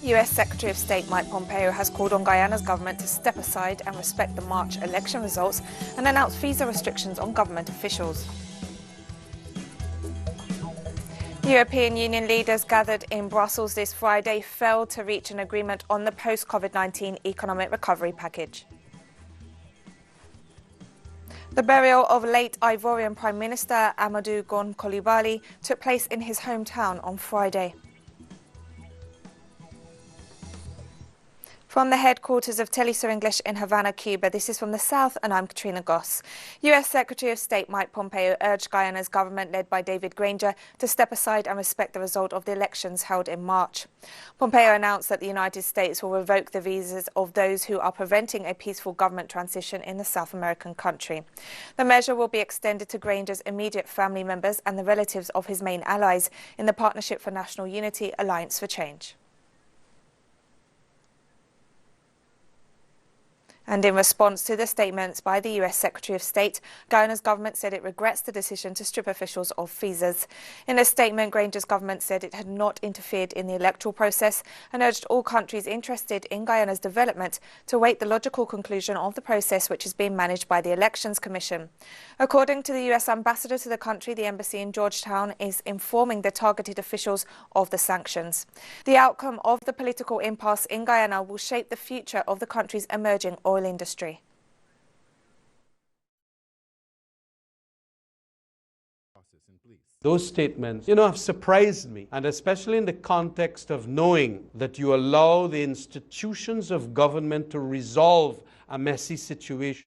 US Secretary of State Mike Pompeo has called on Guyana's government to step aside and respect the March election results and announce visa restrictions on government officials. European Union leaders gathered in Brussels this Friday failed to reach an agreement on the post-COVID-19 economic recovery package. The burial of late Ivorian Prime Minister Amadou Gon Coulibaly took place in his hometown on Friday. From the headquarters of Telesur English in Havana, Cuba, this is From the South, and I'm Katrina Goss. US Secretary of State Mike Pompeo urged Guyana's government, led by David Granger, to step aside and respect the result of the elections held in March. Pompeo announced that the United States will revoke the visas of those who are preventing a peaceful government transition in the South American country. The measure will be extended to Granger's immediate family members and the relatives of his main allies in the Partnership for National Unity Alliance for Change. And in response to the statements by the US Secretary of State, Guyana's government said it regrets the decision to strip officials of visas. In a statement, Granger's government said it had not interfered in the electoral process and urged all countries interested in Guyana's development to await the logical conclusion of the process, which is being managed by the Elections Commission. According to the US ambassador to the country, the embassy in Georgetown is informing the targeted officials of the sanctions. The outcome of the political impasse in Guyana will shape the future of the country's emerging oil industry. Those statements, have surprised me, and especially in the context of knowing that you allow the institutions of government to resolve a messy situation.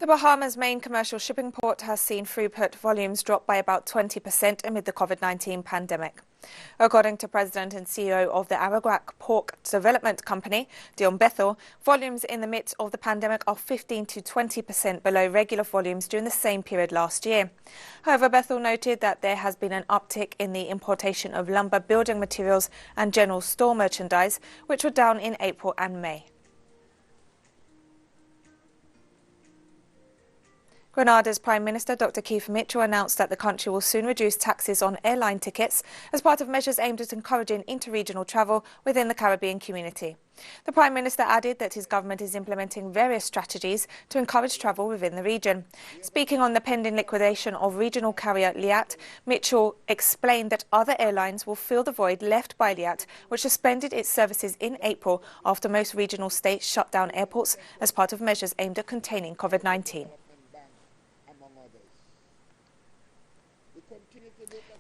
The Bahamas' main commercial shipping port has seen throughput volumes drop by about 20% amid the COVID-19 pandemic. According to President and CEO of the Arawak Pork Development Company, Dion Bethel, volumes in the midst of the pandemic are 15 to 20% below regular volumes during the same period last year. However, Bethel noted that there has been an uptick in the importation of lumber, building materials and general store merchandise, which were down in April and May. Grenada's Prime Minister Dr. Keith Mitchell announced that the country will soon reduce taxes on airline tickets as part of measures aimed at encouraging interregional travel within the Caribbean community. The Prime Minister added that his government is implementing various strategies to encourage travel within the region. Speaking on the pending liquidation of regional carrier Liat, Mitchell explained that other airlines will fill the void left by Liat, which suspended its services in April after most regional states shut down airports as part of measures aimed at containing COVID-19.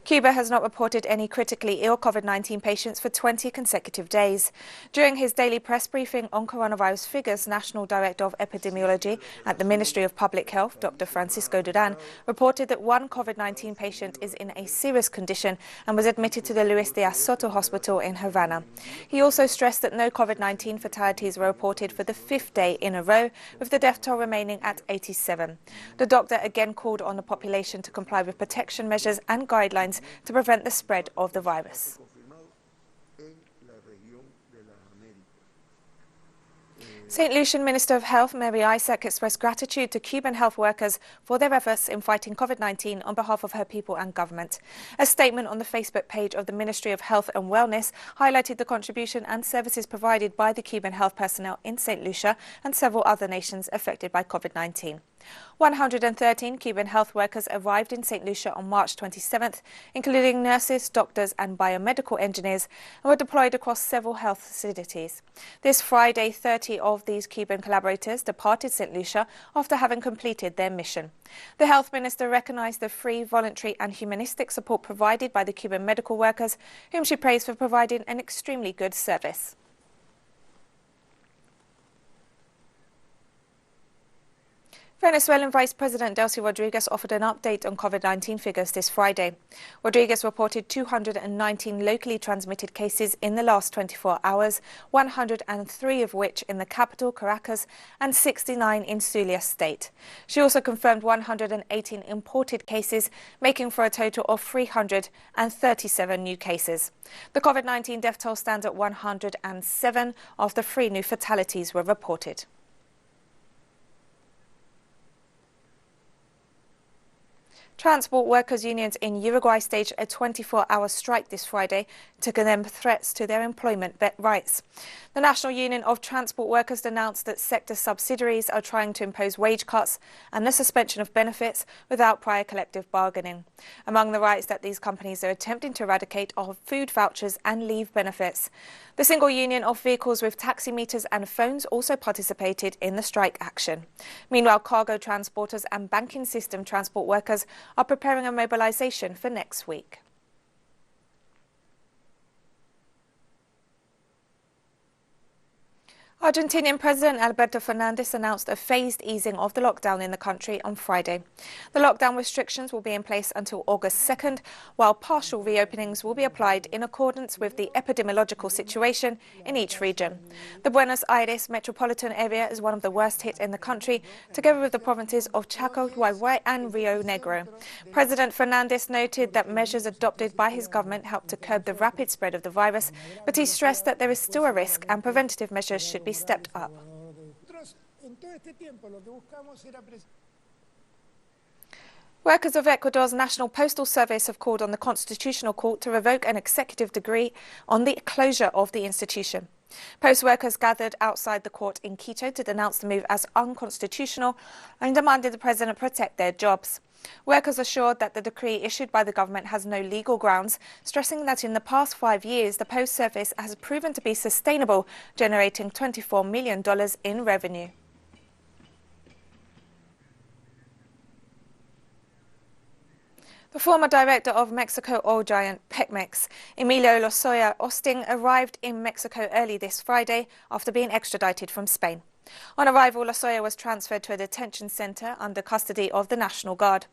Cuba has not reported any critically ill COVID-19 patients for 20 consecutive days. During his daily press briefing on coronavirus figures, National Director of Epidemiology at the Ministry of Public Health, Dr. Francisco Duran, reported that one COVID-19 patient is in a serious condition and was admitted to the Luis Diaz Soto Hospital in Havana. He also stressed that no COVID-19 fatalities were reported for the 5th day in a row, with the death toll remaining at 87. The doctor again called on the population to comply with protection measures and guidelines to prevent the spread of the virus. St. Lucian Minister of Health Mary Isaac expressed gratitude to Cuban health workers for their efforts in fighting COVID-19 on behalf of her people and government. A statement on the Facebook page of the Ministry of Health and Wellness highlighted the contribution and services provided by the Cuban health personnel in St. Lucia and several other nations affected by COVID-19. 113 Cuban health workers arrived in St. Lucia on March 27th, including nurses, doctors and biomedical engineers, and were deployed across several health facilities. This Friday, 30 of these Cuban collaborators departed St. Lucia after having completed their mission. The health minister recognized the free, voluntary and humanistic support provided by the Cuban medical workers, whom she praised for providing an extremely good service. Venezuelan Vice President Delcy Rodriguez offered an update on COVID-19 figures this Friday. Rodriguez reported 219 locally transmitted cases in the last 24 hours, 103 of which in the capital, Caracas, and 69 in Zulia state. She also confirmed 118 imported cases, making for a total of 337 new cases. The COVID-19 death toll stands at 107 after 3 new fatalities were reported. Transport workers' unions in Uruguay staged a 24-hour strike this Friday to condemn threats to their employment rights. The National Union of Transport Workers announced that sector subsidiaries are trying to impose wage cuts and the suspension of benefits without prior collective bargaining. Among the rights that these companies are attempting to eradicate are food vouchers and leave benefits. The Single Union of Vehicles with Taximeters and Phones also participated in the strike action. Meanwhile, cargo transporters and banking system transport workers are preparing a mobilisation for next week. Argentinian President Alberto Fernandez announced a phased easing of the lockdown in the country on Friday. The lockdown restrictions will be in place until August 2nd, while partial reopenings will be applied in accordance with the epidemiological situation in each region. The Buenos Aires metropolitan area is one of the worst hit in the country, together with the provinces of Chaco, Guayquerí and Rio Negro. President Fernandez noted that measures adopted by his government helped to curb the rapid spread of the virus, but he stressed that there is still a risk and preventative measures should be stepped up. Workers of Ecuador's National Postal Service have called on the Constitutional Court to revoke an executive decree on the closure of the institution. Post workers gathered outside the court in Quito to denounce the move as unconstitutional and demanded the president protect their jobs. Workers assured that the decree issued by the government has no legal grounds, stressing that in the past 5 years the Post Service has proven to be sustainable, generating $24 million in revenue. The former director of Mexico oil giant Pemex, Emilio Lozoya Austin, arrived in Mexico early this Friday after being extradited from Spain. On arrival, Lozoya was transferred to a detention centre under custody of the National Guard.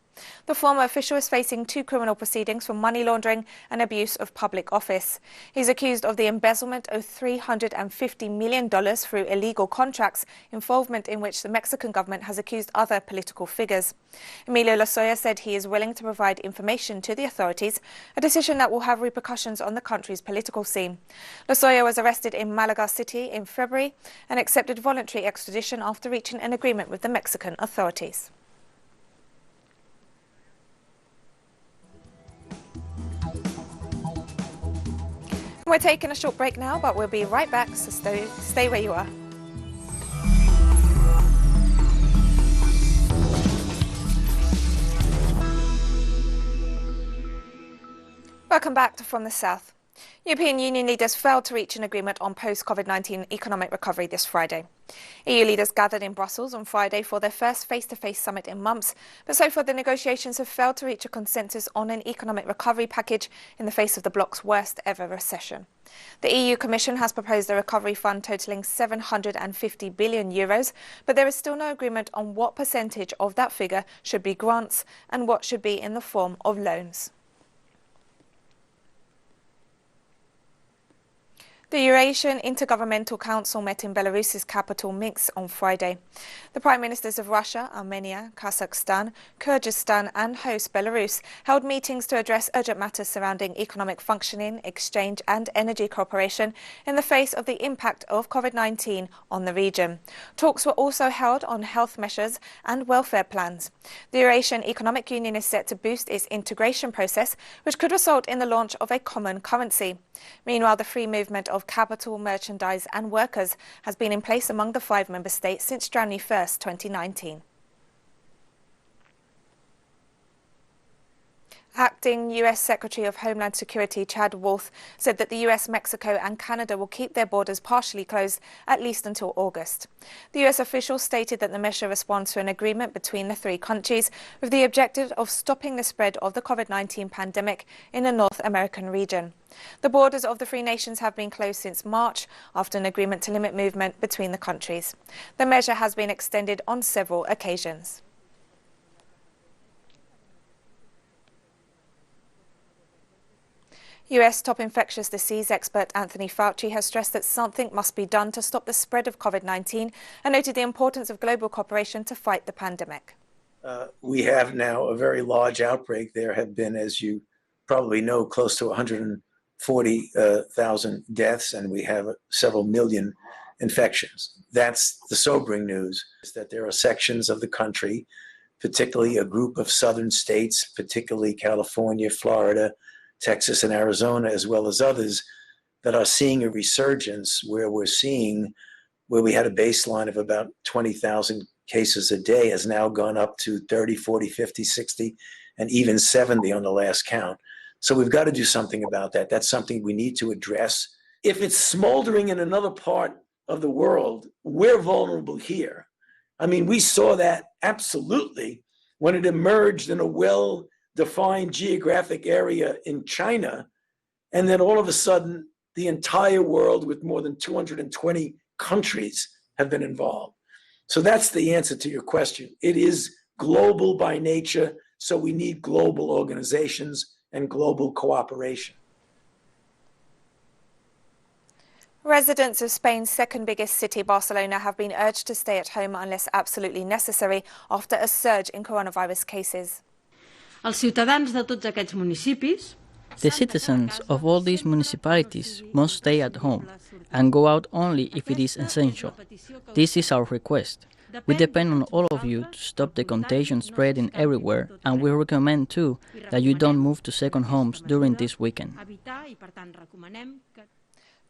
The former official is facing 2 criminal proceedings for money laundering and abuse of public office. He's accused of the embezzlement of $350 million through illegal contracts, involvement in which the Mexican government has accused other political figures. Emilio Lozoya said he is willing to provide information to the authorities, a decision that will have repercussions on the country's political scene. Lozoya was arrested in Malaga City in February and accepted voluntary extradition after reaching an agreement with the Mexican authorities. We're taking a short break now, but we'll be right back, so stay where you are. Welcome back to From the South. European Union leaders failed to reach an agreement on post-COVID-19 economic recovery this Friday. EU leaders gathered in Brussels on Friday for their first face-to-face summit in months, but so far the negotiations have failed to reach a consensus on an economic recovery package in the face of the bloc's worst-ever recession. The EU Commission has proposed a recovery fund totalling €750 billion, but there is still no agreement on what percentage of that figure should be grants and what should be in the form of loans. The Eurasian Intergovernmental Council met in Belarus's capital, Minsk, on Friday. The Prime Ministers of Russia, Armenia, Kazakhstan, Kyrgyzstan and host Belarus held meetings to address urgent matters surrounding economic functioning, exchange and energy cooperation in the face of the impact of COVID-19 on the region. Talks were also held on health measures and welfare plans. The Eurasian Economic Union is set to boost its integration process, which could result in the launch of a common currency. Meanwhile, the free movement of capital, merchandise and workers has been in place among the 5 member states since January 1st, 2019. Acting U.S. Secretary of Homeland Security Chad Wolf said that the U.S., Mexico and Canada will keep their borders partially closed at least until August. The U.S. official stated that the measure responds to an agreement between the three countries with the objective of stopping the spread of the COVID-19 pandemic in the North American region. The borders of the three nations have been closed since March after an agreement to limit movement between the countries. The measure has been extended on several occasions. US top infectious disease expert Anthony Fauci has stressed that something must be done to stop the spread of COVID-19 and noted the importance of global cooperation to fight the pandemic. We have now a very large outbreak. There have been, as you probably know, close to 140,000 deaths, and we have several million infections. That's the sobering news, is that there are sections of the country, particularly a group of southern states, particularly California, Florida, Texas and Arizona, as well as others, that are seeing a resurgence where we had a baseline of about 20,000 cases a day, has now gone up to 30, 40, 50, 60, and even 70 on the last count. So we've got to do something about that. That's something we need to address. If it's smoldering in another part of the world, we're vulnerable here. I mean, we saw that absolutely when it emerged in a well-defined geographic area in China, and then all of a sudden, the entire world with more than 220 countries have been involved. So that's the answer to your question. It is global by nature, so we need global organizations and global cooperation. Residents of Spain's second biggest city, Barcelona, have been urged to stay at home unless absolutely necessary after a surge in coronavirus cases. Els ciutadans de tots aquests municipis. The citizens of all these municipalities must stay at home and go out only if it is essential. This is our request. We depend on all of you to stop the contagion spreading everywhere, and we recommend too that you don't move to second homes during this weekend.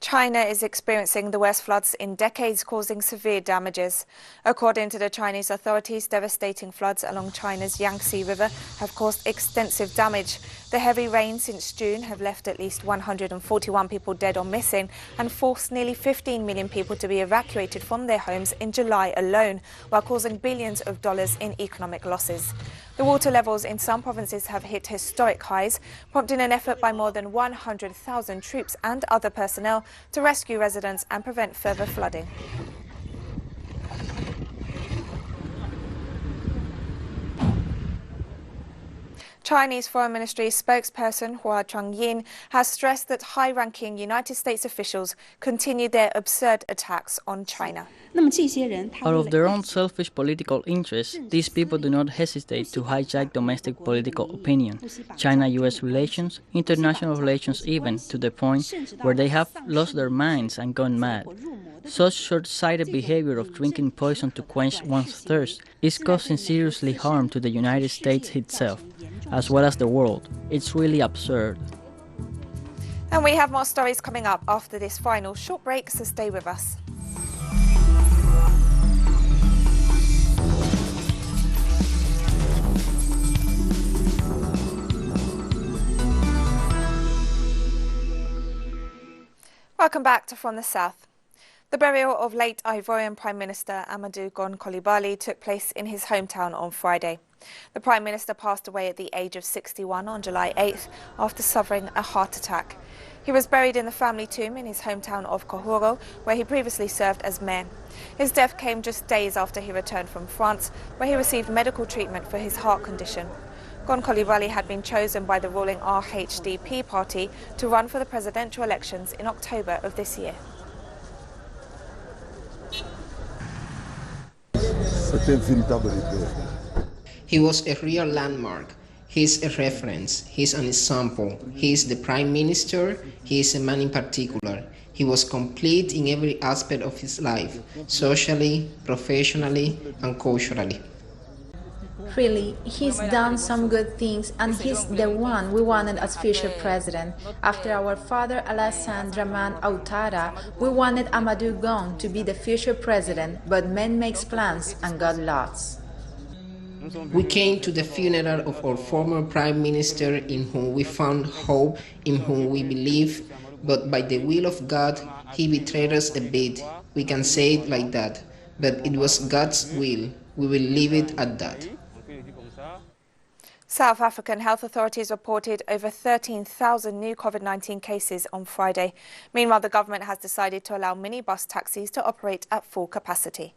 China is experiencing the worst floods in decades, causing severe damages. According to the Chinese authorities, devastating floods along China's Yangtze River have caused extensive damage. The heavy rains since June have left at least 141 people dead or missing and forced nearly 15 million people to be evacuated from their homes in July alone, while causing billions of dollars in economic losses. The water levels in some provinces have hit historic highs, prompting an effort by more than 100,000 troops and other personnel to rescue residents and prevent further flooding. Chinese Foreign Ministry spokesperson Hua Chunying has stressed that high-ranking United States officials continue their absurd attacks on China. Out of their own selfish political interests, these people do not hesitate to hijack domestic political opinion, China-US relations, international relations even, to the point where they have lost their minds and gone mad. Such short-sighted behavior of drinking poison to quench one's thirst is causing seriously harm to the United States itself, as well as the world. It's really absurd. And we have more stories coming up after this final short break, so stay with us. Welcome back to From the South. The burial of late Ivorian Prime Minister Amadou Gon Coulibaly took place in his hometown on Friday. The Prime Minister passed away at the age of 61 on July 8th after suffering a heart attack. He was buried in the family tomb in his hometown of Kohoro, where he previously served as mayor. His death came just days after he returned from France, where he received medical treatment for his heart condition. Gon Coulibaly had been chosen by the ruling RHDP party to run for the presidential elections in October of this year. He was a real landmark. He's a reference. He's an example. He is the Prime Minister. He is a man in particular. He was complete in every aspect of his life, socially, professionally, and culturally. Really, he's done some good things, and he's the one we wanted as future president. After our father Alassane Dramane Ouattara, we wanted Amadou Gon to be the future president, but man makes plans and God lots. We came to the funeral of our former Prime Minister in whom we found hope, in whom we believe, but by the will of God, he betrayed us a bit. We can say it like that. But it was God's will. We will leave it at that. South African health authorities reported over 13,000 new COVID-19 cases on Friday. Meanwhile, the government has decided to allow minibus taxis to operate at full capacity.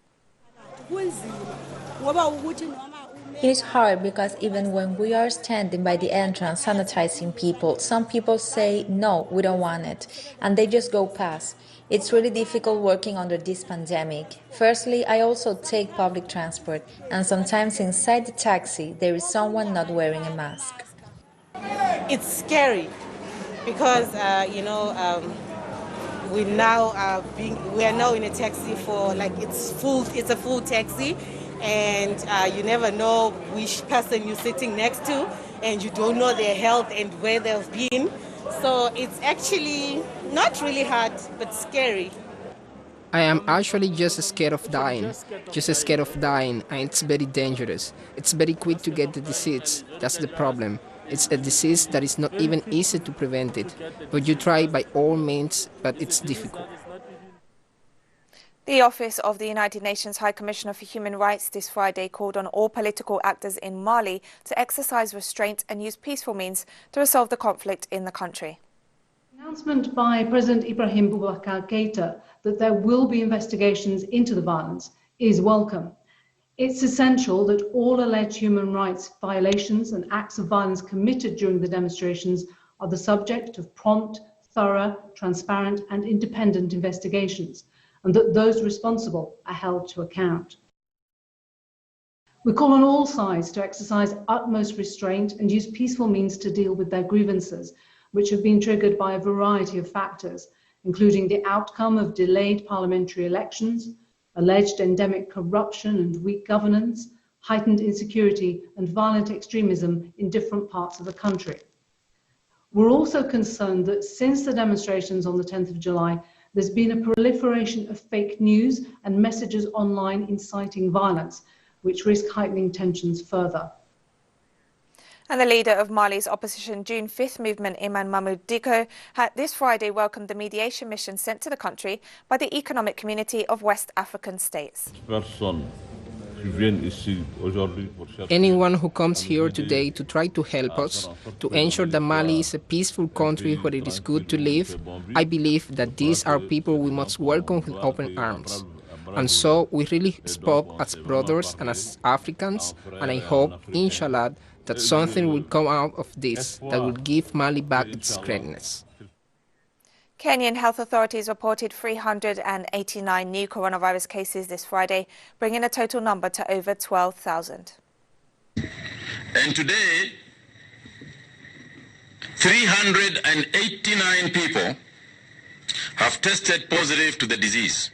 It is hard because even when we are standing by the entrance sanitizing people, some people say, no, we don't want it, and they just go past. It's really difficult working under this pandemic. Firstly, I also take public transport, and sometimes inside the taxi there is someone not wearing a mask. It's scary because, we are now in a taxi for it's a full taxi, and you never know which person you're sitting next to, and you don't know their health and where they've been. So it's actually not really hard, but scary. I am actually just scared of dying, and it's very dangerous. It's very quick to get the disease, that's the problem. It's a disease that is not even easy to prevent it, but you try by all means, but it's difficult. The Office of the United Nations High Commissioner for Human Rights this Friday called on all political actors in Mali to exercise restraint and use peaceful means to resolve the conflict in the country. Announcement by President Ibrahim Boubacar Keïta that there will be investigations into the violence is welcome. It's essential that all alleged human rights violations and acts of violence committed during the demonstrations are the subject of prompt, thorough, transparent and independent investigations, and that those responsible are held to account. We call on all sides to exercise utmost restraint and use peaceful means to deal with their grievances, which have been triggered by a variety of factors, including the outcome of delayed parliamentary elections, alleged endemic corruption and weak governance, heightened insecurity and violent extremism in different parts of the country. We're also concerned that since the demonstrations on the 10th of July, there's been a proliferation of fake news and messages online inciting violence, which risk heightening tensions further. And the leader of Mali's opposition June 5th movement, Iman Mahmoud Dicko, had this Friday welcomed the mediation mission sent to the country by the Economic Community of West African States. Anyone who comes here today to try to help us, to ensure that Mali is a peaceful country where it is good to live, I believe that these are people we must welcome with open arms. And so we really spoke as brothers and as Africans, and I hope, inshallah, that something will come out of this that will give Mali back its greatness. Kenyan health authorities reported 389 new coronavirus cases this Friday, bringing the total number to over 12,000. And today, 389 people have tested positive to the disease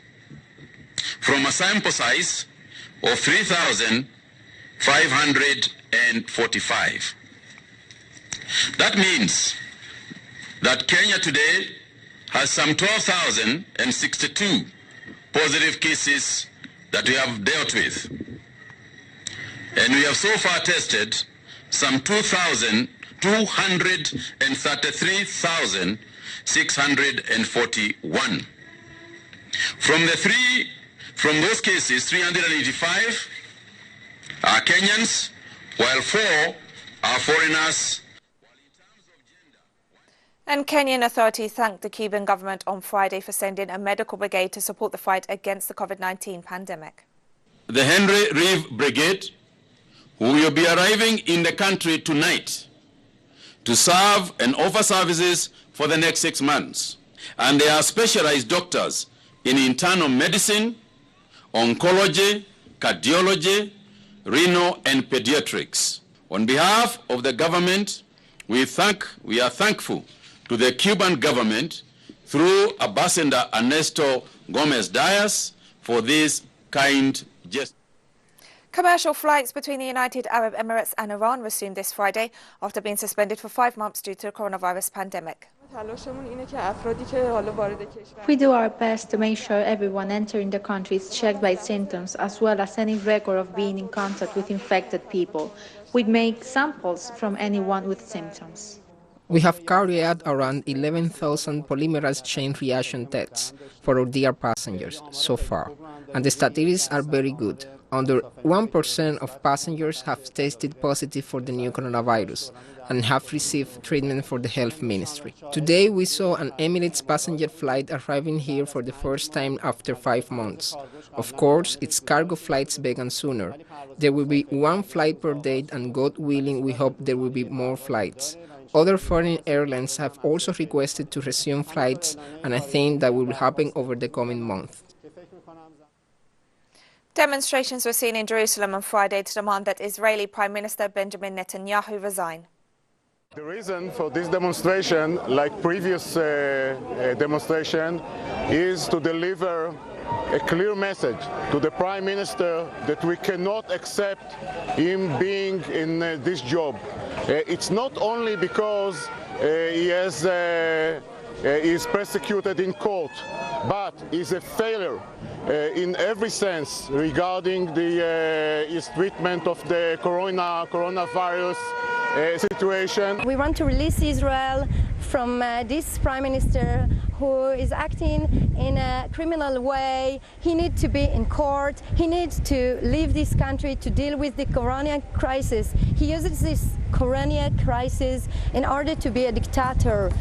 from a sample size of 3,545. That means that Kenya today has some 12,062 positive cases that we have dealt with. And we have so far tested some 233,641. From those cases, 385 are Kenyans, while 4 are foreigners. And Kenyan authorities thanked the Cuban government on Friday for sending a medical brigade to support the fight against the COVID-19 pandemic. The Henry Reeve Brigade, who will be arriving in the country tonight to serve and offer services for the next 6 months. And they are specialized doctors in internal medicine, oncology, cardiology, renal and pediatrics. On behalf of the government, we are thankful to the Cuban government through Ambassador Ernesto Gomez-Diaz for this kind gesture. Commercial flights between the United Arab Emirates and Iran resumed this Friday after being suspended for 5 months due to the coronavirus pandemic. We do our best to make sure everyone entering the country is checked by symptoms, as well as any record of being in contact with infected people. We make samples from anyone with symptoms. We have carried out around 11,000 polymerase chain reaction tests for our dear passengers so far, and the statistics are very good. Under 1% of passengers have tested positive for the new coronavirus and have received treatment for the health ministry. Today we saw an Emirates passenger flight arriving here for the first time after 5 months. Of course, its cargo flights began sooner. There will be 1 flight per day, and God willing, we hope there will be more flights. Other foreign airlines have also requested to resume flights, and I think that will happen over the coming month. Demonstrations were seen in Jerusalem on Friday to demand that Israeli Prime Minister Benjamin Netanyahu resign. The reason for this demonstration, like previous demonstration, is to deliver a clear message to the Prime Minister that we cannot accept him being in this job. It's not only because he is persecuted in court, but he's a failure in every sense regarding his treatment of the coronavirus situation. We want to release Israel from this Prime Minister who is acting in a criminal way. He needs to be in court. He needs to leave this country to deal with the corona crisis. He uses this corona crisis in order to be a dictator.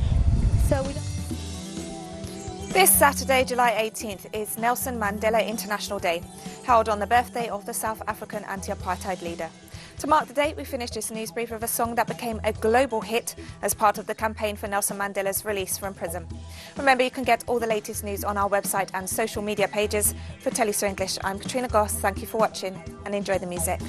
This Saturday, July 18th, is Nelson Mandela International Day, held on the birthday of the South African anti-apartheid leader. To mark the date, we finished this news brief with a song that became a global hit as part of the campaign for Nelson Mandela's release from prison. Remember, you can get all the latest news on our website and social media pages. For Teleso English, I'm Katrina Goss. Thank you for watching and enjoy the music.